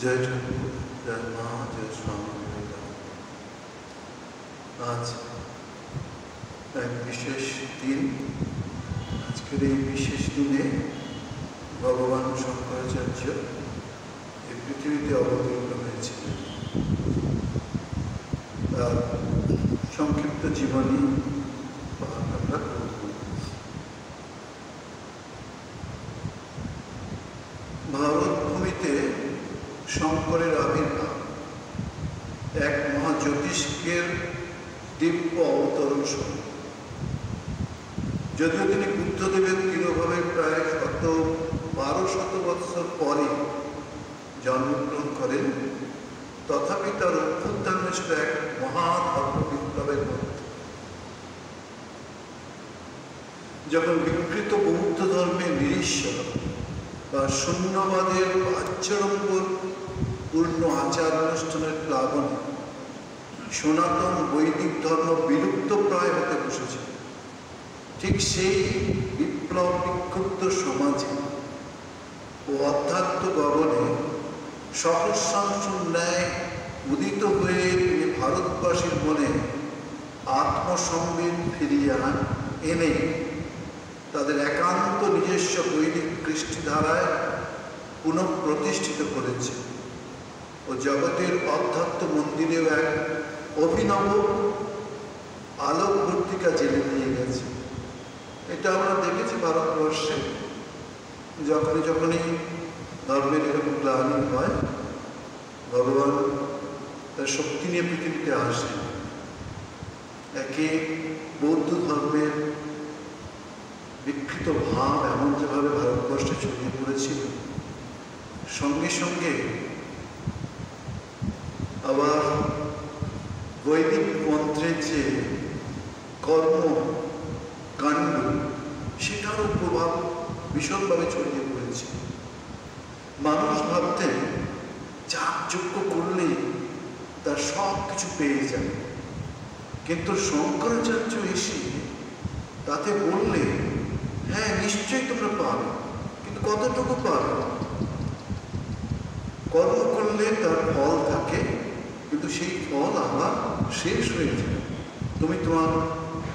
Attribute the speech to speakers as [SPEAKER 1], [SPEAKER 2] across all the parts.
[SPEAKER 1] জয় ঠাকুর, জয় মা, জয় স্বামী বিবেকানন্দ। আজ এক বিশেষ দিন। আজকের এই বিশেষ দিনে ভগবান শঙ্করাচার্য এই পৃথিবীতে অবতীর্ণ হয়েছিলেন। তার সংক্ষিপ্ত জীবনী আমরা করব। ভারতভূমিতে শঙ্করের আবির্ভাব এক মহাজ্যোতিষ্কের দিব্য অবতরণ স্বরূপ। যদিও তিনি বুদ্ধদেবের তিরোভাবে প্রায় 1200 বৎসর পরে জন্মগ্রহণ করেন, তথাপি তার অভ্যুত্থান হয়েছিল এক মহাধর্ম বিপ্লবের মধ্যে। যখন বিকৃত বৌদ্ধ ধর্মের নিরীশ্বর বা শূন্যবাদের আচরম্বর পূর্ণ আচার অনুষ্ঠানের প্লাবনে সনাতন বৈদিক ধর্ম বিলুপ্ত প্রায় হতে বসেছে, ঠিক সেই বিপ্লব বিক্ষুব্ধ সমাজে ও অধ্যাত্ম গগনে সহস্রাংশুর ন্যায় উদিত হয়ে তিনি ভারতবাসীর মনে আত্মসম্বিত ফিরিয়ে এনে তাদের একান্ত নিজস্ব বৈদিক কৃষ্টিধারায় পুনঃপ্রতিষ্ঠিত করেছে ও জগতের অধ্যাত্ম মন্দিরেও এক অভিনব আলোক ভর্তিকা জেলে দিয়ে গেছে। এটা আমরা দেখেছি ভারতবর্ষে। যখনই ধর্মের এরকম গ্লানি হয়, ভগবান তার শক্তি নিয়ে পৃথিবীতে আসে। একে বৌদ্ধ ধর্মের বিকৃত ভাব এমন যেভাবে ভারতবর্ষে ছড়িয়ে পড়েছিল, সঙ্গে সঙ্গে আবার বৈদিক মন্ত্রের যে কর্ম কাণ্ড, সেটারও প্রভাব ভীষণভাবে ছড়িয়ে পড়েছে। মানুষ ভাবতেন যাগযজ্ঞ করলেই তার সব কিছু পেয়ে যাবে, কিন্তু শঙ্করাচার্য এসে তাতে বললে, হ্যাঁ নিশ্চয়ই তোমরা পাবে, কিন্তু কতটুকু পাবে? কর্ম করলে তার ফল থাকে, কিন্তু সেই ফল আবার শেষ হয়ে যায়। তুমি তোমার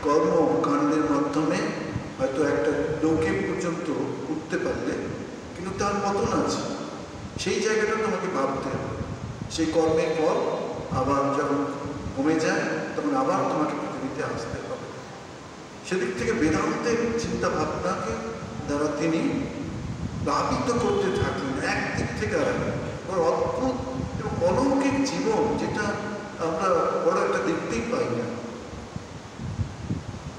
[SPEAKER 1] কর্মকাণ্ডের মাধ্যমে হয়তো একটা লোকে পর্যন্ত উঠতে পারলে, কিন্তু তার পতন আছে। সেই জায়গাটা তোমাকে ভাবতে হবে। সেই কর্মের ফল আবার যখন কমে যায়, তখন আবার তোমাকে পৃথিবীতে আসতে হবে। সেদিক থেকে বেদান্তের চিন্তা ভাবনাকে দ্বারা তিনি প্লাবিত করতে থাকলেন একদিক থেকে আর অদ্ভুত এবং অলৌকিক জীবন, যেটা আমরা বড় একটা দেখতেই পাই না।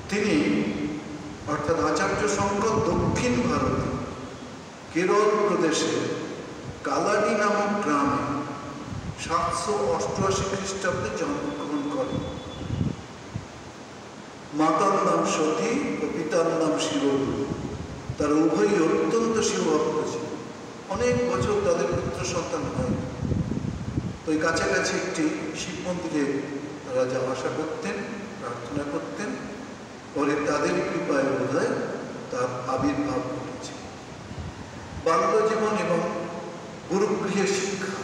[SPEAKER 1] তিনি অর্থাৎ আচার্য শঙ্কর দক্ষিণ ভারতে কেরল প্রদেশের কালাডি নামক গ্রামে 788 খ্রিস্টাব্দে জন্মগ্রহণ করেন। মাতার নাম সতী ও পিতার নাম শিবগুরু। তার উভয়ই অত্যন্ত শিবভক্ত ছিল। অনেক বছর তাদের পুত্র সন্তান হয়নি। ওই কাছাকাছি একটি শিব মন্দিরে তারা যাওয়া আসা করতেন, প্রার্থনা করতেন। পরে তাদের কৃপায় বোধহয় তার আবির্ভাব ঘটেছে। বাল্যজীবন এবং গুরুগৃহের শিক্ষা,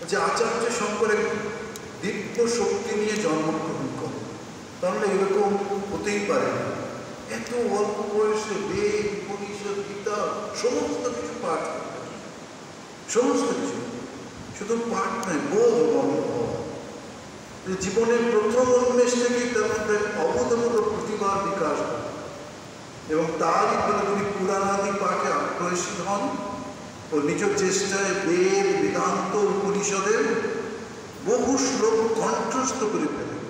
[SPEAKER 1] যে আচার্য শঙ্করের দিব্য শক্তি নিয়ে জন্মগ্রহণ করে, তাহলে এরকম হতেই পারে না। এত অল্প বয়সে বেদ, উপনিষদ, গীতা সমস্ত কিছু পাঠ করতে, সমস্ত কিছু, শুধু পাঠ নয়, বোধ অনুভব। জীবনের প্রথম উন্মেষ থেকেই তার মধ্যে অভূতপূর্ব প্রতিভার বিকাশ হয় এবং তারই ফলে তিনি পুরাণাদি পাঠে আগ্রহী হন ও নিজ চেষ্টায় বেদ, বেদান্ত, উপনিষদের বহু শ্লোক কণ্ঠস্থ করে ফেলেন।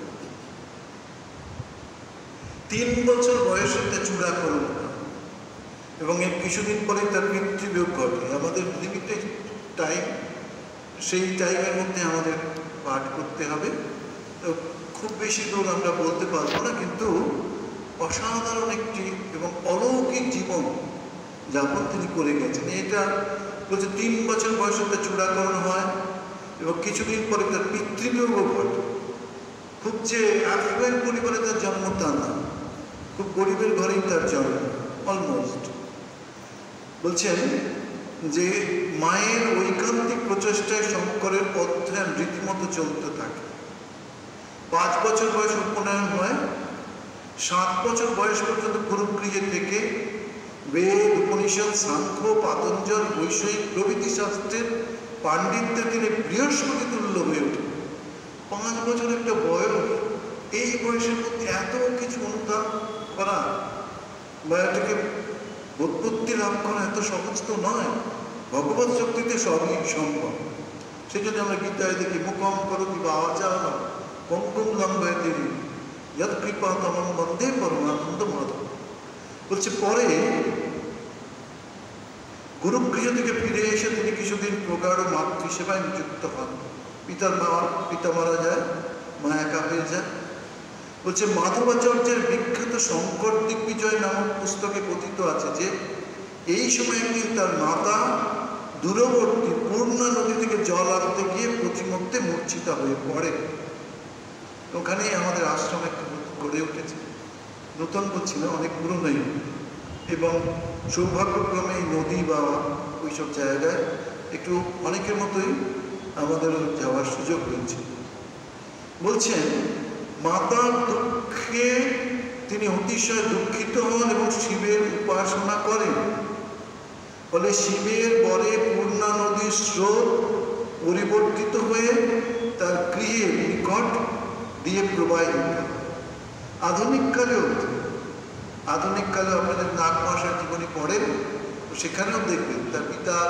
[SPEAKER 1] 3 বছর বয়সে তার চূড়াকরণ এবং এর কিছুদিন পরে তার মৃত্যুবিয়োগ ঘটে। আমাদের লিমিটেড টাইম, সেই টাইমের মধ্যে আমাদের পাঠ করতে হবে। তো খুব বেশি দূর আমরা বলতে পারবো না, কিন্তু অসাধারণ একটি এবং অলৌকিক জীবন যাপন তিনি করে গেছেন। এটা বলছে 3 বছর বয়সে তার চূড়াকরণ হয় এবং কিছুদিন পরে তার পিতৃবিয়োগ ঘটে। খুব যে অ্যাফ্লুয়েন্ট পরিবারে তার জন্ম তা না, খুব গরিবের ঘরেই তার জন্ম অলমোস্ট। বলছেন যে মায়ের ঐকান্তিক প্রচেষ্টায় শঙ্করের অধ্যয়ন রীতিমতো চলতে থাকে। 5 বছর বয়স উপনয়ন হয়, 7 বছর বয়স পর্যন্ত গুরুগৃহে থেকে বেদ, উপনিষদ, সাংখ্য, পাতঞ্জল, বৈষয়িক প্রভৃতি শাস্ত্রের পাণ্ডিত্যের তিনি বৃহস্পতি তুল্য হয়ে ওঠে। 5 বছর একটা বয়স, এই বয়সের মধ্যে এত কিছু অনুধান করা বা এটাকে বোধবুদ্ধি লাভ করা এত সহজ তো নয়। ভগবত শক্তিতে সবই সম্ভব। সেই জন্য আমরা গীতায় দেখি মুখম করতি বা আচার পঙ্কুম লঙ্ঘয়তে যৎ কৃপা তমং বন্দে পরমানন্দ মাধব। বলছে পরে গুরুগৃহ থেকে ফিরে এসে তিনি কিছুদিন প্রগাঢ় মাতৃসেবায় নিযুক্ত হন। পিতা মারা যায়, মা একা হয়ে যায়। বলছে মাধবাচার্যের বিখ্যাত শঙ্কর দিগ্বিজয় নামক পুস্তকে কথিত আছে যে এই সময় একদিন তার মাতা দূরবর্তী পূর্ণা নদী থেকে জল আনতে গিয়ে প্রতিমধ্যে মূর্ছিতা হয়ে পড়ে। ওখানেই আমাদের আশ্রম একটা গড়ে উঠেছে, নতুন বলছি না, অনেক পুরনোই। এবং সৌভাগ্যক্রমে এই নদী বা ওইসব জায়গায় একটু অনেকের মতোই আমাদেরও যাওয়ার সুযোগ হয়েছে। বলছেন মাতার দুঃখে তিনি অতিশয় দুঃখিত হন এবং শিবের উপাসনা করেন। ফলে শিবের বরে পূর্ণা নদীর স্রোত পরিবর্তিত হয়ে তার গৃহের নিকট দিয়ে প্রবাহিত হয়। আধুনিককালেও আপনাদের নাগমাসার জীবনী পড়েন, সেখানেও দেখবেন তার পিতার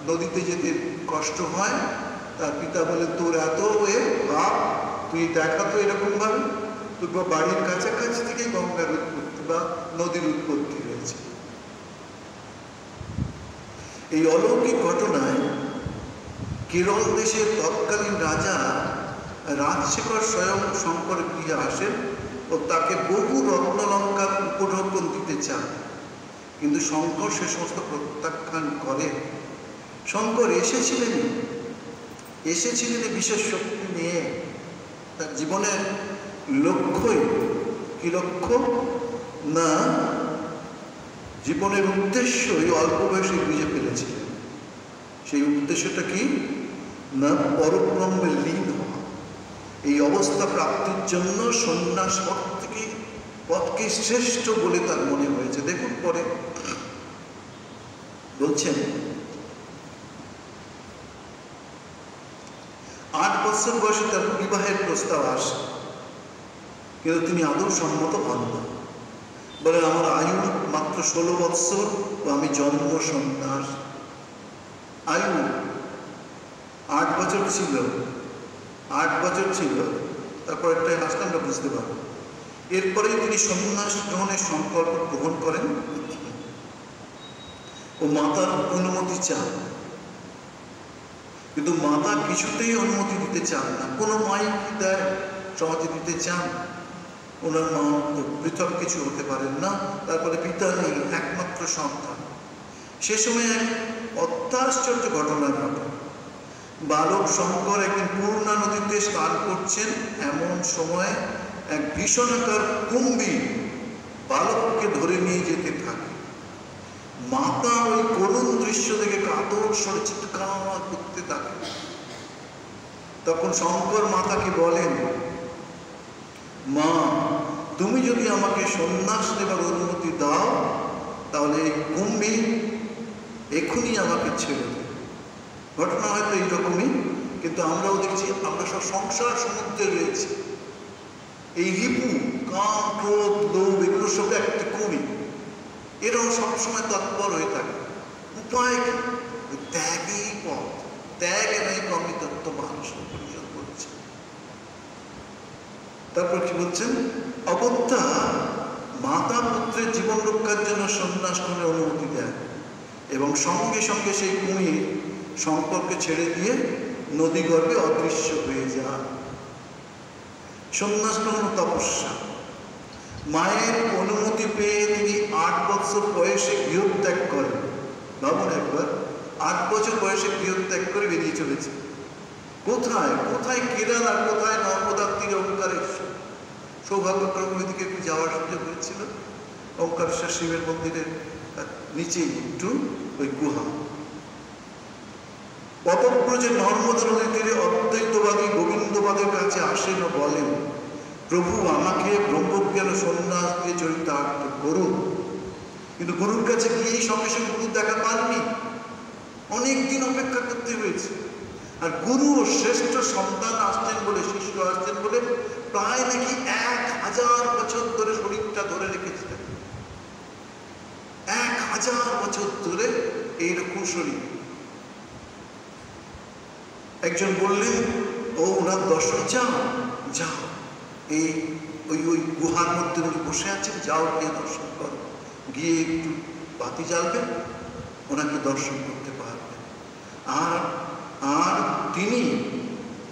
[SPEAKER 1] নদীতে যেতে কষ্ট হয়। তার পিতা বলে তোর এত ভাব, তুই দেখা তো এরকম ভাবে তোর বাড়ির কাছাকাছি থেকেই গঙ্গার উৎপত্তি বা নদীর উৎপত্তি হয়েছে। এই অলৌকিক ঘটনায় কেরল দেশের তৎকালীন রাজা রাজশেখর স্বয়ং শঙ্করের গৃহে আসেন ও তাকে বহু রত্নালঙ্কার উপঢৌকন দিতে চান, কিন্তু শঙ্কর সে সমস্ত প্রত্যাখ্যান করেন। শঙ্কর এসেছিলেন বিশেষ শক্তি নিয়ে। তার জীবনের লক্ষ্যই কি লক্ষ্য না, জীবনের উদ্দেশ্যই অল্প বয়সে বুঝে ফেলেছিলেন। সেই উদ্দেশ্যটা কি না, পরব্রহ্মে লীন হওয়া। এই অবস্থা প্রাপ্তির জন্য সন্ন্যাস পথকে শ্রেষ্ঠ বলে তার মনে হয়েছে। দেখুন পরে বলছেন 8 বছর বয়সে তার বিবাহের প্রস্তাব আসে, কিন্তু তিনি আদৌ সম্মত হন না। বলে আমার আয়ু মাত্র 16 বৎসর ও আমি জন্ম সন্ন্যাস। আয়ু 8 বছর ছিল, 8 বছর ছিল, তারপর একটা আসলে আমরা বুঝতে পারবো। এরপরেই তিনি সন্ন্যাস গ্রহণের সংকল্প গ্রহণ করেন ও মাতার অনুমতি চান, কিন্তু মাতা কিছুতেই অনুমতি দিতে চান না। কোনো মাই দেয় সমাজে দিতে চান, ওনার মা পৃথক কিছু হতে পারেন না। তারপরে পিতা নেই, একমাত্র সন্তান। সে সময় এক অত্যাশ্চর্য ঘটনা ঘটে। বালক শঙ্কর একদিন পূর্ণা নদীতে স্নান করছেন, এমন সময় এক ভীষণাকার কুম্ভীর বালককে ধরে নিয়ে যেতে থাকে। মাতা ওই করুণ দৃশ্য দেখে কাতর স্বরে চিৎকার করতে থাকে। তখন শঙ্কর মাতাকে বলেন, মা, তুমি যদি আমাকে সন্ন্যাস নেবার অনুমতি দাও তাহলে এই কুম্ভীর এখনই আমাকে ছেড়ে দেবে। ঘটনা হয়তো এইরকমই, কিন্তু আমরাও দেখছি আমরা সব সংসার সমুদ্রে রয়েছি। এই রিপু, কাম, ক্রোধ, লোভ, এগুলো সব একটা কুমির, এরাও সবসময় তৎপর হয়ে থাকে। উপায় কি? ত্যাগই পথ, ত্যাগ এবং অমিতত্ব মানুষের পরিচয় করছে। তারপর কি বলছেন, অগত্যা মাতা পুত্রের জীবন রক্ষার জন্য সন্ন্যাস গ্রহণের অনুমতি দেয় এবং সঙ্গে সঙ্গে সেই কুমির শঙ্করকে ছেড়ে দিয়ে নদী গর্ভে অদৃশ্য হয়ে যায়। সন্ন্যাস গ্রহণ তপস্যা। মায়ের অনুমতি পেয়ে তিনি 8 বছর বয়সে গৃহত্যাগ করেন। ভাবুন একবার, 8 বছর বয়সে গৃহত্যাগ করে বেরিয়ে চলেছে। কোথায় কোথায় কেরাল আর কোথায় নর্মদার তীরে ওঙ্কারেশ্বর। সৌভাগ্যক্রমে ওইদিকে একটু যাওয়ার সুযোগ হয়েছিল। ওঙ্কারেশ্বর শিবের মন্দিরের নিচেই একটু ওই গুহা, পদব্রজে নর্মদা নদীর তীরে অদ্বৈতবাদী গোবিন্দবাদের কাছে আসেন ও বলেন, প্রভু আমাকে ব্রহ্মজ্ঞান সন্ন্যাস দিয়ে চরিতার্থ করুন। কিন্তু গুরুর কাছে গিয়েই সঙ্গে সঙ্গে গুরুর দেখা পাননি, অনেকদিন অপেক্ষা করতে হয়েছে। আর গুরু ও শ্রেষ্ঠ সন্তান আসছেন বলে, শিষ্য আসছেন বলে প্রায় নাকি 1000 বছর ধরে শরীরটা ধরে রেখেছিলেন। 1000 বছর ধরে এইরকম শরীর। একজন বললেন, ও ওনার দর্শন যাও, যাও, এই ওই গুহার মধ্যে উনি বসে আছেন, যাও গিয়ে দর্শন করো, গিয়ে একটু বাতি জ্বালবেন, ওনাকে দর্শন করতে পারবেন। আর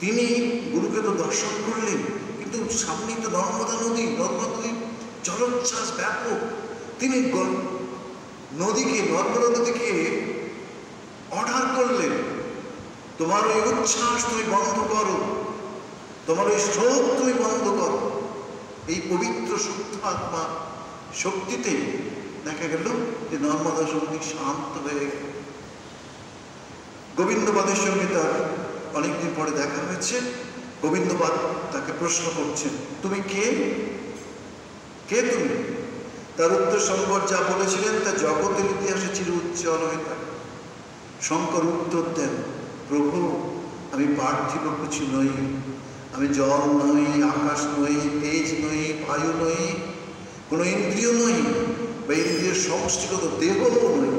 [SPEAKER 1] তিনি গুরুকে তো দর্শন করলেন, কিন্তু সামনেই তো নর্মদা নদীর জলোচ্ছ্বাস ব্যাপক। তিনি নর্মদা নদীকে অর্ডার করলেন, তোমার ওই উচ্ছ্বাস তুমি বন্ধ করো, তোমার ওই স্রোত তুমি বন্ধ করো। এই পবিত্র শুদ্ধ আত্মা শক্তিতে দেখা গেল যে নর্মদা নদী শান্ত হয়ে গেল। গোবিন্দবাদের সঙ্গে তার অনেকদিন পরে দেখা হয়েছে। গোবিন্দবাদ তাকে প্রশ্ন করছেন, তুমি কে? কে তুমি? তার উত্তর শঙ্কর যা বলেছিলেন তা জগতের ইতিহাসে চির উজ্জ্বল হয়ে থাকে। শঙ্কর উত্তর দেন, প্রভু আমি পার্থিব কিছু নই, আমি জল নই, আকাশ নই, তেজ নই, বায়ু নই, কোনো ইন্দ্রিয় নই বা ইন্দ্রিয়ের সমষ্টিগত দেহও নই।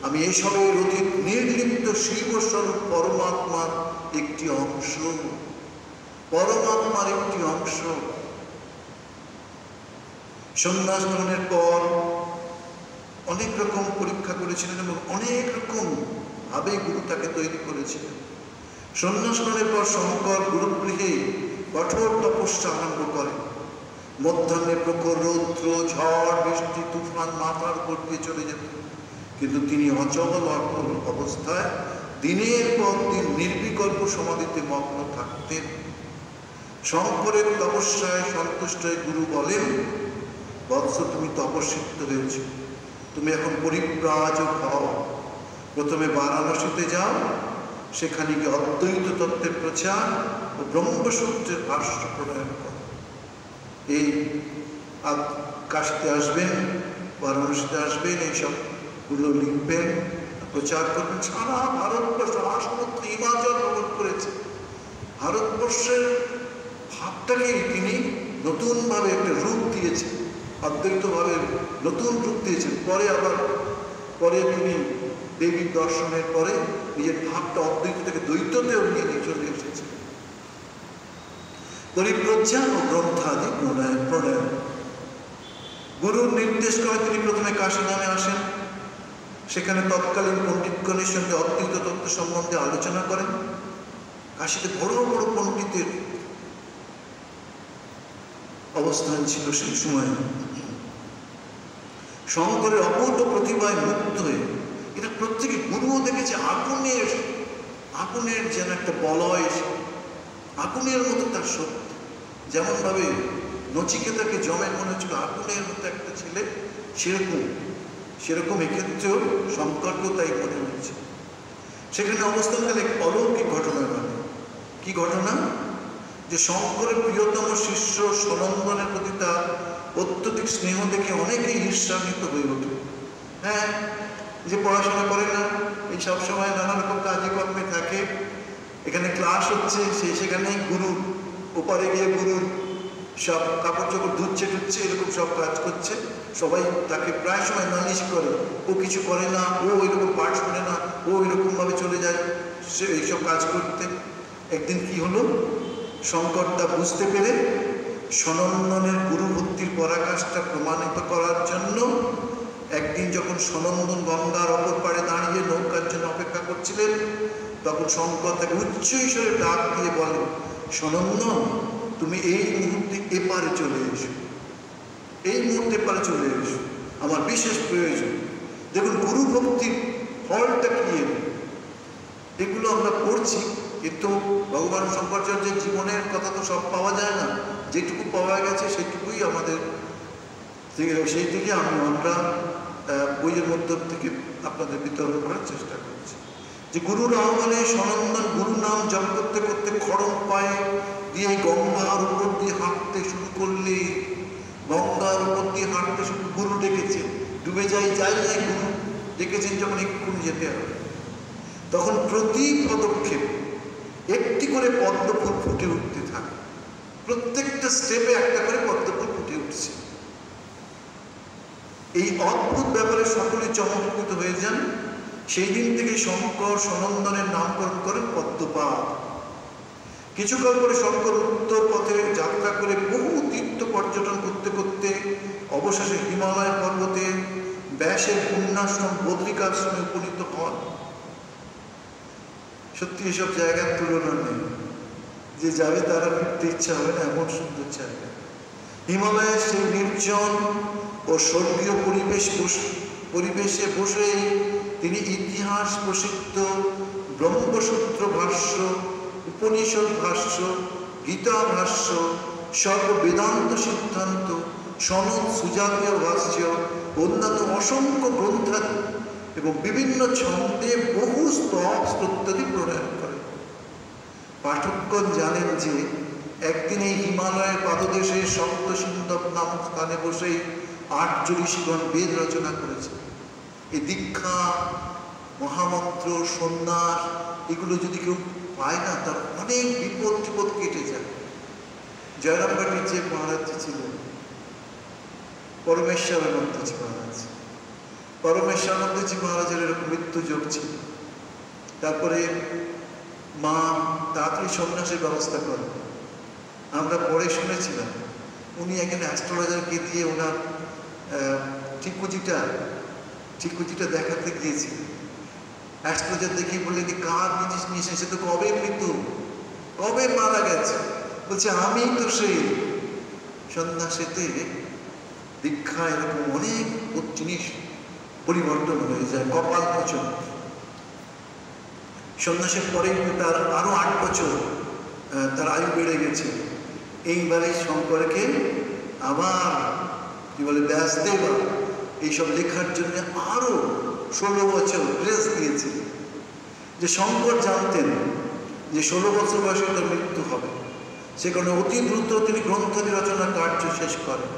[SPEAKER 1] আমি এসবের অতীত নির্লিপ্ত শিবস্বরূপ পরমাত্মার একটি অংশ, পরমাত্মার একটি অংশ। সন্ন্যাস গ্রহণের পর অনেক রকম পরীক্ষা করেছিলেন এবং অনেক রকম ভাবে গুরু তাকে তৈরি করেছিলেন। সন্ন্যাস গ্রহণের পর শঙ্কর গুরুগৃহে কঠোর তপস্যা আরম্ভ করেন। মধ্যাহ্নে প্রখর রৌদ্র, ঝড়, বৃষ্টি, তুফান মাথার উপর দিয়ে চলে যেত, কিন্তু তিনি অচল অবস্থায় দিনের পর দিন নির্বিকল্প সমাধিতে মগ্ন থাকতেন। শঙ্করের তপস্যায় সন্তুষ্ট হয়ে গুরু বলেন, বৎস তুমি তপস্বিত হয়েছ, তুমি এখন পরিব্রাজক হও। প্রথমে বারাণসীতে যাও, সেখানে গিয়ে অদ্বৈত তত্ত্বের প্রচার ও ব্রহ্মসূত্রের ভাষ্য প্রণয়ন করো। এই কাশীতে আসবেন, বারাণসীতে আসবেন, এইসবগুলো লিখবেন, প্রচার করবেন। সারা ভারতবর্ষ, সমুদ্র হিমাচল ভ্রমণ করেছে। ভারতবর্ষের ভাবটাকে তিনি নতুনভাবে একটা রূপ দিয়েছেন, অদ্বৈতভাবে নতুন রূপ দিয়েছেন। পরে তিনি দেবীর দর্শনের পরে নিজের ভাবটা অদ্বৈত থেকে দ্বৈততেও নিয়ে চলে এসেছেন। পরিব্রজ্ঞা ও গ্রন্থাদি প্রণয়ন। গুরুর নির্দেশ করে তিনি প্রথমে কাশী নামে আসেন। সেখানে তৎকালীন পণ্ডিতগণের সঙ্গে অদ্বৈত তত্ত্ব সম্বন্ধে আলোচনা করেন। কাশীতে বড় বড় পণ্ডিতের অবস্থান ছিল সেই সময়। শঙ্করের অপূর্ব প্রতিভায় মুগ্ধ হয়ে এটা প্রত্যেকে গুরুও দেখেছে, আগুনের যেন একটা বলয়, আগুনের মতো তার শক্তি। যেমনভাবে নচিকেতাকে জমের মনে হচ্ছিল আগুনের মতো একটা ছেলে, সেরকম এক্ষেত্রেও শঙ্করকেও তাই মনে হয়েছে। সেখানে অবস্থানকালে এক অলৌকিক ঘটনা ঘটে। কি ঘটনা? যে শঙ্করের প্রিয়তম শিষ্য সনন্দনের প্রতি তার অত্যধিক স্নেহ দেখে অনেকেই ঈর্ষান্বিত হয়ে ওঠে। হ্যাঁ, যে পড়াশোনা করে না, এই সবসময় নানা রকম কাজে কর্মে থাকে, এখানে ক্লাস হচ্ছে, সেখানেই গুরুর ওপারে গিয়ে গুরুর সব কাপড় চোপড় ধুচ্ছে টুচ্ছে, এরকম সব কাজ করছে। সবাই তাকে প্রায় সময় নালিশ করে, ও কিছু করে না, ও এরকম পাঠ শোনে না, ও এরকমভাবে চলে যায় সে এইসব কাজ করতে। একদিন কি হলো, শঙ্কর তা বুঝতে পেরে সনন্দনের গুরু ভক্তির পরাকাষ্ঠা প্রমাণিত করার জন্য একদিন যখন সনন্দন গঙ্গার অপর পাড়ে দাঁড়িয়ে নৌকার জন্য অপেক্ষা করছিলেন, তখন শঙ্কর তাকে উচ্চ ঈশ্বরে ডাক দিয়ে বলেন, সনন্দন তুমি এই মুহূর্তে এপারে চলে এসো, এই মুহূর্তে এপারে চলে এসো, আমার বিশেষ প্রয়োজন। দেখুন গুরু ভক্তির ফলটা কি, এগুলো আমরা পড়ছি, কিন্তু ভগবান শঙ্করাচার্যের জীবনের কথা তো সব পাওয়া যায় না। যেটুকু পাওয়া গেছে সেটুকুই আমাদের, সেই থেকে আমরা বইয়ের মধ্য থেকে আপনাদের বিতরণ করার চেষ্টা করছি। যে গুরুর আহ্বানে সনন্দন গুরু নাম জপ করতে করতে খড়ম পায়ে দিয়ে গঙ্গার উপর দিয়ে হাঁটতে শুরু করলে, গঙ্গার উপর দিয়ে হাঁটতে শুরু, গুরু ডেকেছে, ডুবে যাই যাই যাই গুরু ডেকেছেন যখন এক্ষুনি যেতে হবে, তখন প্রতি পদক্ষেপ একটি করে পদ্মফুল ফুটে উঠতে থাকে, প্রত্যেকটা স্টেপে একটা করে পদ্মফুল ফুটে উঠছে। এই অদ্ভুত ব্যাপারে সকলে চমৎকৃত হয়ে যান। সেই দিন থেকে শঙ্কর সনন্দনের নামকরণ করেন পদ্মপাদ। কিছুকাল পরে শঙ্কর উত্তর পথে যাত্রা করে বহু তীর্থ পর্যটন করতে করতে অবশেষে হিমালয় পর্বতে ব্যাসের পুণ্যাশ্রম বদ্রিকাশ্রমে উপনীত হন। সত্যি এসব জায়গার তুলনা নেই, যে যাবে তারা ফিরতে ইচ্ছা হবে না, এমন সুন্দর জায়গা। হিমালয়ের সেই নির্জন ও স্বর্গীয় পরিবেশে বসেই তিনি ইতিহাস প্রসিদ্ধ ব্রহ্মসূত্র ভাষ্য, উপনিষদ ভাষ্য, গীতা ভাষ্য, সর্ববেদান্ত সিদ্ধান্ত, সনদ সুজাতীয় ভাষ্য, অন্যান্য অসংখ্য গ্রন্থাদি এবং বিভিন্ন ছন্দে বহু স্তব ইত্যাদি প্রণয়ন করেন। পাঠকগণ জানেন যে একদিন এই হিমালয়ের পাদদেশে সপ্তসিন্ধব নামক স্থানে বসেই 48গণ বেদ রচনা করেছে। এই দীক্ষা, মহামন্ত্র, সন্ন্যাস এগুলো যদি কেউ পায় না, তার অনেক বিপদ টিপদ কেটে যায়। জয়রামবাটির যে মহারাজ ছিলেন, পরমেশ্বরানন্দজি মহারাজ, পরমেশ্বরানন্দজি মহারাজের এরকম মৃত্যুযোগ ছিল। তারপরে মা তাড়াতাড়ি সন্ন্যাসের ব্যবস্থা করেন। আমরা পরে শুনেছিলাম উনি একজন অ্যাস্ট্রোলজারকে দিয়ে ওনার ঠিকুজিটা দেখাতে গিয়েছিলেন। অ্যাস্ট্রোলজার দেখে বললেন যে কার জিনিস নিয়ে এসে, তো কবে মৃত্যু, কবে মারা গেছে? বলছে আমি তো সেই। সন্ন্যাসেতে দীক্ষা এরকম অনেক জিনিস পরিবর্তন হয়ে যায়, কপাল মোচন। সন্ন্যাসের পরে তার আরো 8 বছর তার আয়ু বেড়ে গেছে। এইবারে শঙ্করকে আবার কি বলে ব্যাসদেব এইসব লেখার জন্য আরো 16 বছর গ্রেস দিয়েছে। যে শঙ্কর জানতেন যে 16 বছর বয়সে তার মৃত্যু হবে, সে কারণে অতি দ্রুত তিনি গ্রন্থাদি রচনার কার্য শেষ করেন।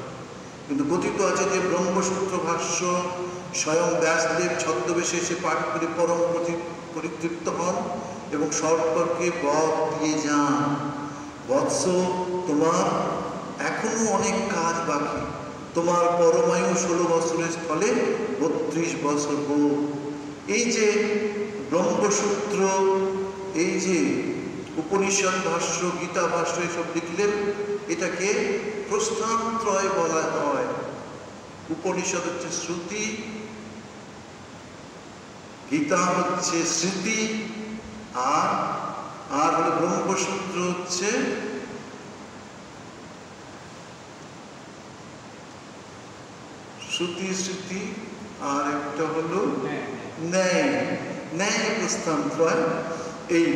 [SPEAKER 1] কিন্তু কথিত আছে যে ব্রহ্মসূত্র ভাষ্য স্বয়ং ব্যাসদেব ছদ্মবেশে এসে পাঠ করে পরম পরিতৃপ্ত হন এবং শঙ্করকে বধ দিয়ে যান। বৎস, তোমার এখনো অনেক কাজ বাকি, তোমার পরমায়ু 16 বছরের স্থলে 32 বছর হোক। এই যে ব্রহ্মসূত্র, এই যে উপনিষদ ভাষ্য, গীতা ভাষ্য এসব লিখলেন, এটাকে প্রস্থানত্রয় বলা হয়। উপনিষদ হচ্ছে শ্রুতি, গীতা হচ্ছে স্মৃতি, আর হলো ব্রহ্মসূত্র হচ্ছে শ্রুতি স্মৃতি, আর একটা হলো ন্যায়, ন্যায় প্রস্থানত্রয়। এই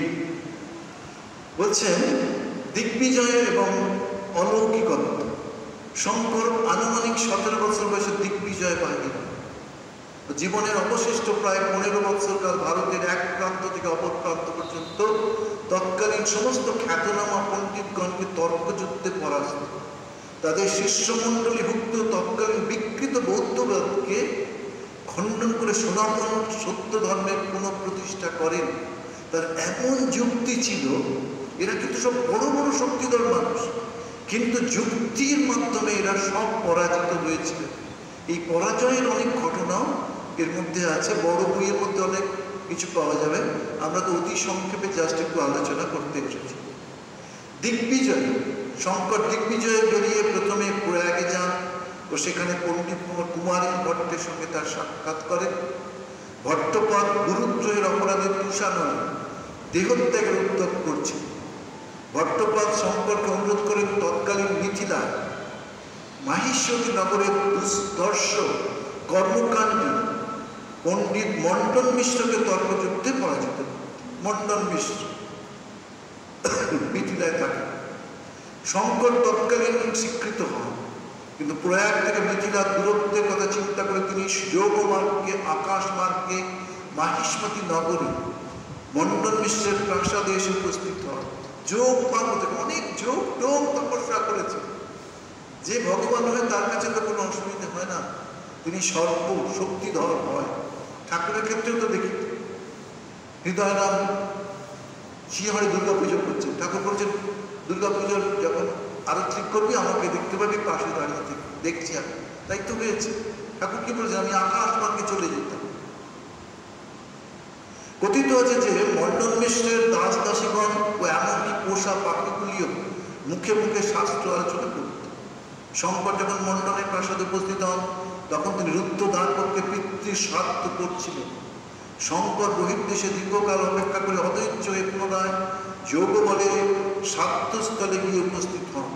[SPEAKER 1] বলছেন দিগ্বিজয় এবং অলৌকিকত্ব। শঙ্কর আনুমানিক 17 বছর বয়সে দিগ্বিজয় পাইলেন। জীবনের অবশিষ্ট প্রায় 15 বছরকাল ভারতের এক প্রান্ত থেকে অপর প্রান্ত পর্যন্ত তৎকালীন সমস্ত খ্যাতনামা পণ্ডিতগণকে তর্কযুদ্ধে পরাস্ত, তাদের শিষ্যমণ্ডলীভুক্ত তৎকালীন বিকৃত বৌদ্ধবাদকে খণ্ডন করে সনাতন সত্য ধর্মের পুনঃপ্রতিষ্ঠা করেন। তার এমন যুক্তি ছিল, এরা কিন্তু সব বড় বড় শক্তিধর মানুষ, কিন্তু যুক্তির মাধ্যমে এরা সব পরাজিত হয়েছিল। এই পরাজয়ের অনেক ঘটনাও এর মধ্যে আছে, বড় বইয়ের মধ্যে অনেক কিছু পাওয়া যাবে। আমরা তো অতি সংক্ষেপে জাস্ট একটু আলোচনা করতে এসেছি। দিগ্বিজয়, শঙ্কর দিগ্বিজয়ে বেরিয়ে প্রথমে প্রয়াগে যান ও সেখানে পণ্ডিত কুমারী ভট্টের সঙ্গে তার সাক্ষাৎ করেন। ভট্টপদ গুরুদ্রোহের অপরাধে তুষানন দেহত্যাগের উদ্যোগ করছে। ভট্টপদ শঙ্করকে অনুরোধ করেন তৎকালীন মিথিলা মাহিষ্যতী নগরের দুষ্দর্শ কর্মকাণ্ডী পণ্ডিত মণ্ডন মিশ্রকে তর্কযুদ্ধে পরাজিত। মণ্ডন মিশ্র মিথিলায় থাকে। শঙ্কর তৎকালীন স্বীকৃত হন, কিন্তু প্রয়াগ থেকে মিথিলার দূরত্বের কথা চিন্তা করে তিনি যোগ মার্গে, আকাশ মার্গে মাহিষ্মতী নগরী মণ্ডন মিশ্রের প্রাসাদে এসে উপস্থিত হয়। যোগ পার্বতী অনেক যোগ টোগ তপস্যা করেছে। যে ভগবান হয় তার কাছে তো কোনো অসুবিধা হয় না, তিনি সর্ব শক্তিধর হয়। ঠাকুরের ক্ষেত্রেও তো দেখি হৃদয়রাম শিহরে দুর্গা পুজো করছেন, ঠাকুর বলছেন দুর্গা পুজোর যখন আরতি করবি আমাকে দেখতে পাবি পাশে দাঁড়িয়ে থেকে, দেখছি আমি। তাই তো হয়েছে। ঠাকুর কি বলছেন, আমি আকাশ মার্গে চলে যেতাম। কথিত আছে যে মণ্ডন মিশ্রের দাস দাসীগণ ও এমনকি পোষা পাখিগুলিও মুখে মুখে শাস্ত্র আলোচনা করত। শঙ্কর যখন মণ্ডনের প্রাসাদে উপস্থিত হন তখন তিনি রুদ্ধ দ্বারপক্ষে পিতৃ শ্রাদ্ধ করছিলেন। শঙ্কর বহির্দেশে দীর্ঘকাল অপেক্ষা করে অধৈর্য হয়ে পুনরায় যোগ বলে শ্রাদ্ধস্থলে গিয়ে উপস্থিত হন।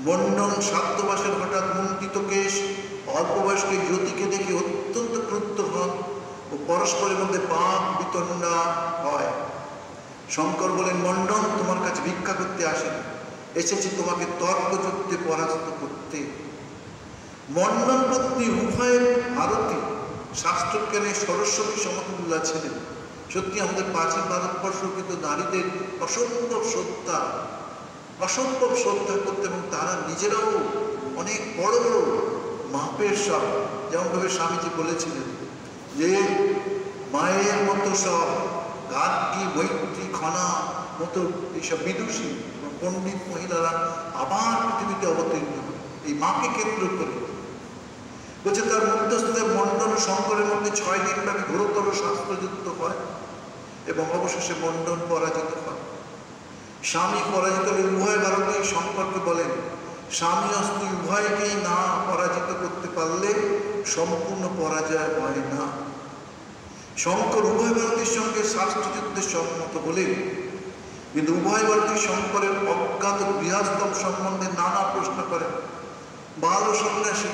[SPEAKER 1] মণ্ডন শ্রাদ্ধবাসের হঠাৎ মুন্ডিত কেশ অল্পবয়স্ক জ্যোতিকে দেখে অত্যন্ত ক্রুদ্ধ হন ও পরস্পরের মধ্যে বাক বিতণ্ডা হয়। শঙ্কর বলেন, মণ্ডন তোমার কাছে ভিক্ষা করতে আসেনি, এসেছি তোমাকে তর্কযুদ্ধে পরাস্ত করতে। মণ্ডন পত্নী উভয় ভারতী শাস্ত্রজ্ঞানে সরস্বতী সমতুল্য ছিলেন। সত্যি আমাদের প্রাচীন ভারতবর্ষ কিন্তু নারীদের অসম্ভব শ্রদ্ধা করতে, এবং তারা নিজেরাও অনেক বড় বড় মাপের সব, যেমনভাবে স্বামীজি বলেছিলেন যে মায়ের মতো সব গার্গী মৈত্রী খনা মতো এইসব বিদুষী পণ্ডিত মহিলারা আবার পৃথিবীতে অবতীর্ণ হয় এই মাকে কেন্দ্র করে। বলছে তার মধ্যস্থতে মণ্ডন ও শঙ্করের মধ্যে 6 দিন ব্যাপী ঘোরতর শাস্ত্রযুদ্ধ হয় এবং অবশেষে মণ্ডন পরাজিত হয়। স্বামী পরাজিত হলে উভয় ভারতী শঙ্করকে বলেন, স্বামী ও স্ত্রী উভয়কেই না পরাজিত করতে পারলে সম্পূর্ণ পরাজয় হয় না। শঙ্কর উভয় ভারতীর সঙ্গে শাস্ত্রযুদ্ধে সম্মত হলেন, কিন্তু উভয় ভারতী শঙ্করের অজ্ঞাত গৃহস্থম সম্বন্ধে নানা প্রশ্ন করেন। বাল সন্ন্যাসী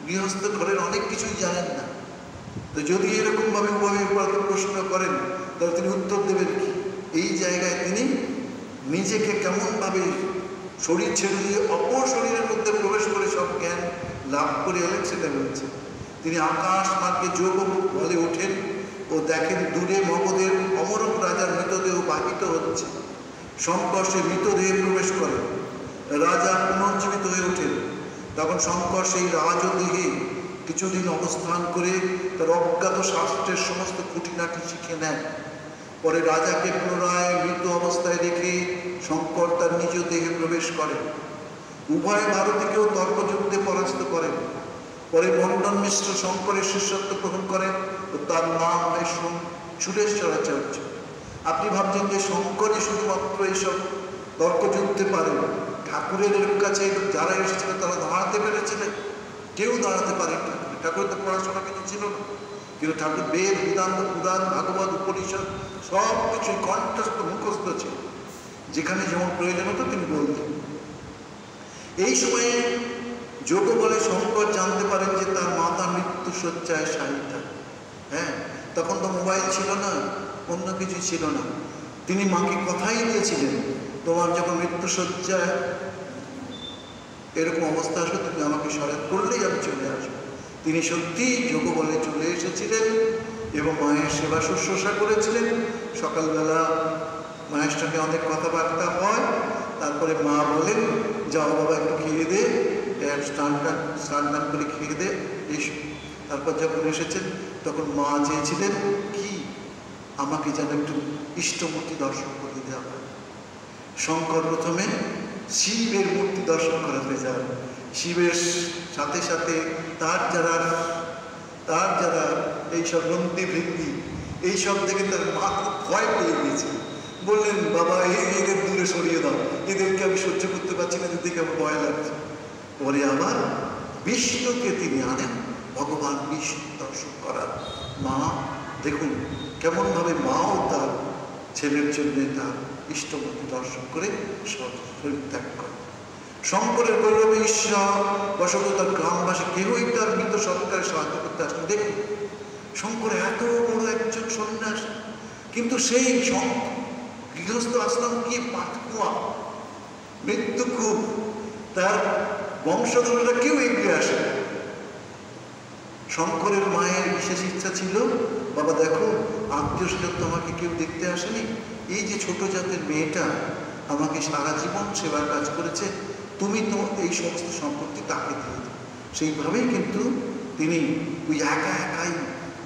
[SPEAKER 1] গৃহস্থ ঘরের অনেক কিছুই জানেন না, তো যদি এরকমভাবে উভয় ভারতী প্রশ্ন করেন তাহলে তিনি উত্তর দেবেন কি? এই জায়গায় তিনি নিজেকে কেমনভাবে শরীর ছেড়ে দিয়ে অপর শরীরের মধ্যে প্রবেশ করে সব জ্ঞান লাভ করে এলেন সেটা বলছে। তিনি আকাশ মার্গে যোগ বলে ওঠেন ও দেখেন দূরে মগধের অমরক রাজার মৃতদেহ বাহিত হচ্ছে। শঙ্কর সে মৃতদেহে প্রবেশ করেন, রাজা পুনর্জীবিত হয়ে ওঠেন। তখন শঙ্কর সেই রাজদেহে কিছুদিন অবস্থান করে তার অজ্ঞাত শাস্ত্রের সমস্ত খুঁটিনাটি শিখে নেন। পরে রাজাকে পুনরায় মৃত অবস্থায় রেখে শঙ্কর তার নিজ দেহে প্রবেশ করেন। উভয় ভারতীকেও তর্কযুদ্ধে পরাস্ত করেন। পরে মণ্ডন মিশ্র শঙ্করের শিষ্যত্ব গ্রহণ করেন ও তার নাম হয় সুরেশ্বরাচার্য। আপনি ভাবছেন যে শঙ্করই শুধুমাত্র এইসব তর্কযুদ্ধে পারেন, ঠাকুরের কাছে যারা এসেছিল তারা দাঁড়াতে পেরেছিলেন? কেউ দাঁড়াতে পারেন না। ঠাকুরের তো পড়াশোনা কিছু ছিল না, কিন্তু ঠাকুর বেদ বেদান্ত পুরাণ ভাগবত উপনিষদ সব কিছুই কণ্ঠস্থ মুখস্থ ছিল, যেখানে যেমন প্রয়োজন হতো তিনি বলতেন। এই সময়ে যোগ বলে শঙ্কর জানতে পারেন যে তার মাতা মৃত্যু শয্যায় শায়িতা। হ্যাঁ, তখন তো মোবাইল ছিল না, অন্য কিছু ছিল না। তিনি মাকে কথাই দিয়েছিলেন, তোমার যখন মৃত্যু শয্যায় এরকম অবস্থা আসবে তুমি আমাকে স্মরণ করলেই আমি চলে আসবো। তিনি সত্যিই যোগ বলে চলে এসেছিলেন এবং মায়ের সেবা শুশ্রূষা করেছিলেন। সকালবেলা মায়ের সঙ্গে অনেক কথাবার্তা হয়, তারপরে মা বলেন যাও বাবা একটু খেয়ে দে, স্নান টান করে খেয়ে দে এসো। তারপর যখন এসেছেন তখন মা চেয়েছিলেন কি, আমাকে যেন একটু ইষ্টমূর্তি দর্শন করে দেওয়া হয়। শঙ্কর প্রথমে শিবের মূর্তি দর্শন করাতে যান। শিবের সাথে সাথে তার যারা এইসব নন্দী বৃদ্ধি এইসব দেখে তার মা খুব ভয় পেয়ে গিয়েছে। বললেন বাবা এদের দূরে সরিয়ে দাও, এদেরকে আমি সহ্য করতে পারছি না, এদের দেখে আমার ভয় লাগছে। পরে আবার বিষ্ণুকে তিনি আনেন ভগবান বিষ্ণু দর্শন করার। মা দেখুন কেমনভাবে মাও তার ছেলের জন্য তার ইষ্টমূর্তি দর্শন করে শরীর ত্যাগ করে। শঙ্করের গৌরবে ঈশ্বর বশত তার গ্রামবাসী কেউই তার মৃত সৎকারে সাহায্য করতে আসেন। দেখুন শঙ্কর এত বড় একজন সন্ন্যাস, কিন্তু সেই গৃহস্থ আশ্রম কি পাতকুয়া, মৃত্যু খুব, তার বংশধররা কেউ এগিয়ে আসে। শঙ্করের মায়ের বিশেষ ইচ্ছা ছিল, বাবা দেখো আত্মীয় স্বজন তোমাকে কেউ দেখতে আসেনি? এই যে ছোট জাতের মেয়েটা আমাকে সারা জীবন সেবার কাজ করেছে, তুমি তো এই সমস্ত সম্পত্তি তাকে দিয়ে দাও। সেইভাবেই কিন্তু তিনি ওই একা একাই